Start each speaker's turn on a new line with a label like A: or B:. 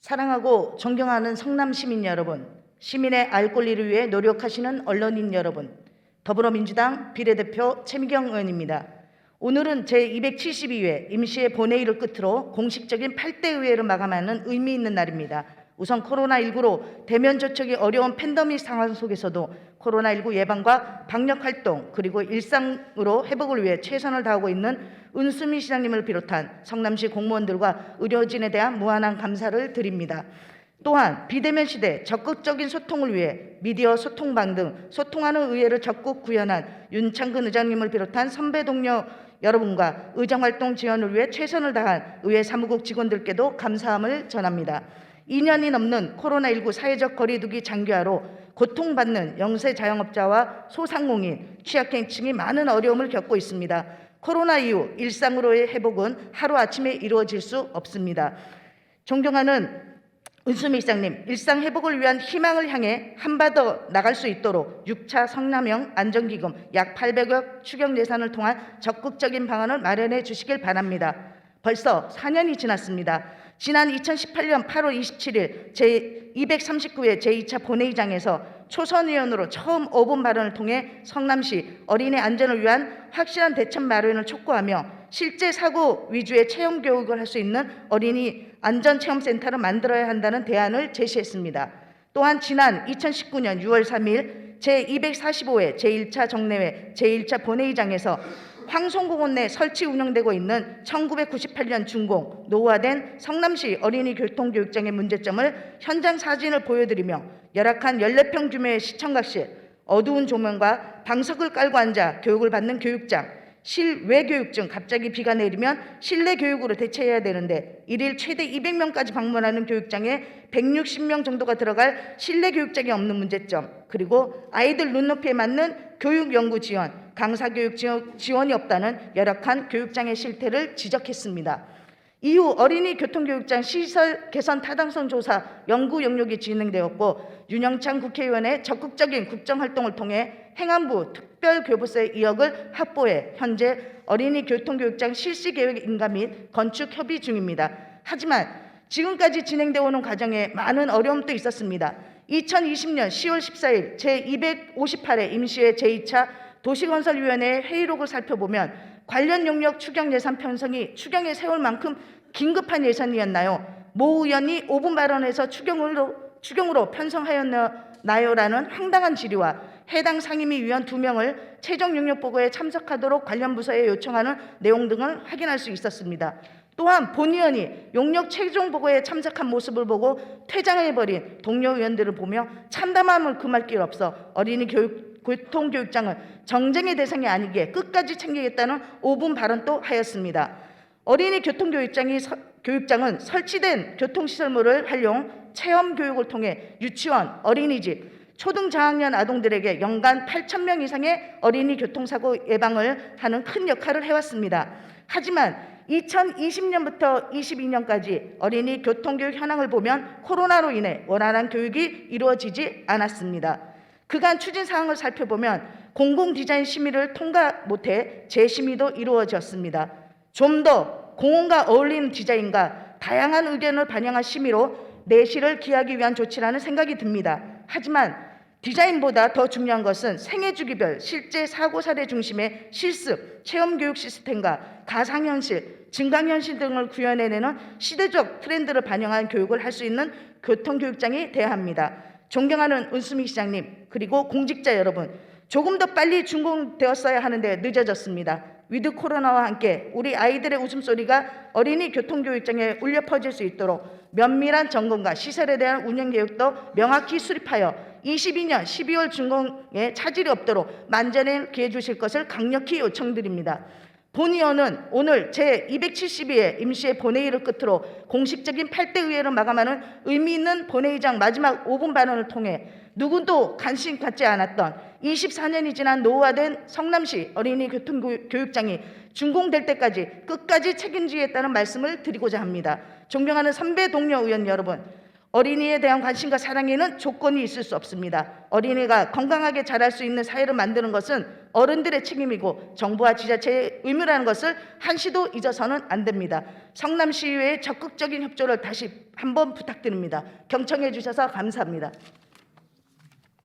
A: 사랑하고 존경하는 성남 시민 여러분, 시민의 알 권리를 위해 노력하시는 언론인 여러분, 더불어민주당 비례대표 최미경 의원입니다. 오늘은 제272회 임시의 본회의를 끝으로 공식적인 8대 의회를 마감하는 의미 있는 날입니다. 우선 코로나19로 대면 접촉이 어려운 팬데믹 상황 속에서도 코로나19 예방과 방역 활동 그리고 일상으로 회복을 위해 최선을 다하고 있는 은수미 시장님을 비롯한 성남시 공무원들과 의료진에 대한 무한한 감사를 드립니다. 또한 비대면 시대 적극적인 소통을 위해 미디어 소통방 등 소통하는 의회를 적극 구현한 윤창근 의장님을 비롯한 선배 동료 여러분과 의정활동 지원을 위해 최선을 다한 의회 사무국 직원들께도 감사함을 전합니다. 2년이 넘는 코로나19 사회적 거리두기 장기화로 고통받는 영세 자영업자와 소상공인, 취약계층이 많은 어려움을 겪고 있습니다. 코로나 이후 일상으로의 회복은 하루아침에 이루어질 수 없습니다. 존경하는 은수미 시장님, 일상 회복을 위한 희망을 향해 한 발 더 나갈 수 있도록 6차 성남형 안전기금 약 800억 추경 예산을 통한 적극적인 방안을 마련해 주시길 바랍니다. 벌써 4년이 지났습니다. 지난 2018년 8월 27일 제239회 제2차 본회의장에서 초선 의원으로 처음 5분 발언을 통해 성남시 어린이 안전을 위한 확실한 대책 마련을 촉구하며 실제 사고 위주의 체험 교육을 할 수 있는 어린이 안전체험센터를 만들어야 한다는 대안을 제시했습니다. 또한 지난 2019년 6월 3일 제245회 제1차 정례회 제1차 본회의장에서 황송공원 내 설치 운영되고 있는 1998년 준공, 노후화된 성남시 어린이 교통교육장의 문제점을 현장 사진을 보여드리며 열악한 14평 규모의 시청각실, 어두운 조명과 방석을 깔고 앉아 교육을 받는 교육장, 실외 교육 중 갑자기 비가 내리면 실내 교육으로 대체해야 되는데 일일 최대 200명까지 방문하는 교육장에 160명 정도가 들어갈 실내 교육장이 없는 문제점, 그리고 아이들 눈높이에 맞는 교육 연구 지원, 강사 교육 지원이 없다는 열악한 교육장의 실태를 지적했습니다. 이후 어린이 교통교육장 시설 개선 타당성 조사 연구 영역이 진행되었고 윤영찬 국회의원의 적극적인 국정활동을 통해 행안부 특별교부세 2억을 확보해 현재 어린이 교통교육장 실시 계획 인가 및 건축 협의 중입니다. 하지만 지금까지 진행되어 오는 과정에 많은 어려움도 있었습니다. 2020년 10월 14일 제258회 임시회 제2차 도시건설위원회 회의록을 살펴보면 관련 영역 추경 예산 편성이 추경에 세울 만큼 긴급한 예산이었나요? 모 의원이 5분 발언에서 추경으로 편성하였나요라는 황당한 질의와 해당 상임위 위원 2명을 최종 영역 보고에 참석하도록 관련 부서에 요청하는 내용 등을 확인할 수 있었습니다. 또한 본 의원이 용역 최종 보고에 참석한 모습을 보고 퇴장해버린 동료 의원들을 보며 참담함을 금할 길 없어 어린이 교통교육장은 정쟁의 대상이 아니기에 끝까지 챙기겠다는 5분 발언도 하였습니다. 어린이 교통교육장은 설치된 교통시설물을 활용 체험교육을 통해 유치원, 어린이집, 초등 저학년 아동들에게 연간 8,000명 이상의 어린이 교통사고 예방을 하는 큰 역할을 해왔습니다. 하지만 2020년부터 22년까지 어린이 교통교육 현황을 보면 코로나로 인해 원활한 교육이 이루어지지 않았습니다. 그간 추진 사항을 살펴보면 공공디자인 심의를 통과 못해 재심의도 이루어졌습니다. 좀 더 공원과 어울리는 디자인과 다양한 의견을 반영한 심의로 내실을 기하기 위한 조치라는 생각이 듭니다. 하지만 디자인보다 더 중요한 것은 생애 주기별 실제 사고 사례 중심의 실습, 체험교육 시스템과 가상현실, 증강현실 등을 구현해내는 시대적 트렌드를 반영한 교육을 할 수 있는 교통교육장이 돼야 합니다. 존경하는 은수미 시장님, 그리고 공직자 여러분, 조금 더 빨리 준공되었어야 하는데 늦어졌습니다. 위드 코로나와 함께 우리 아이들의 웃음소리가 어린이 교통교육장에 울려 퍼질 수 있도록 면밀한 점검과 시설에 대한 운영 계획도 명확히 수립하여 22년 12월 준공에 차질이 없도록 만전을 기해 주실 것을 강력히 요청드립니다. 본 의원은 오늘 제272회 임시회 본회의를 끝으로 공식적인 8대 의회를 마감하는 의미 있는 본회의장 마지막 5분 발언을 통해 누구도 관심 갖지 않았던 24년이 지난 노후화된 성남시 어린이 교통교육장이 준공될 때까지 끝까지 책임지겠다는 말씀을 드리고자 합니다. 존경하는 선배 동료 의원 여러분, 어린이에 대한 관심과 사랑에는 조건이 있을 수 없습니다. 어린이가 건강하게 자랄 수 있는 사회를 만드는 것은 어른들의 책임이고 정부와 지자체의 의무라는 것을 한시도 잊어서는 안 됩니다. 성남시의회의 적극적인 협조를 다시 한번 부탁드립니다. 경청해 주셔서 감사합니다.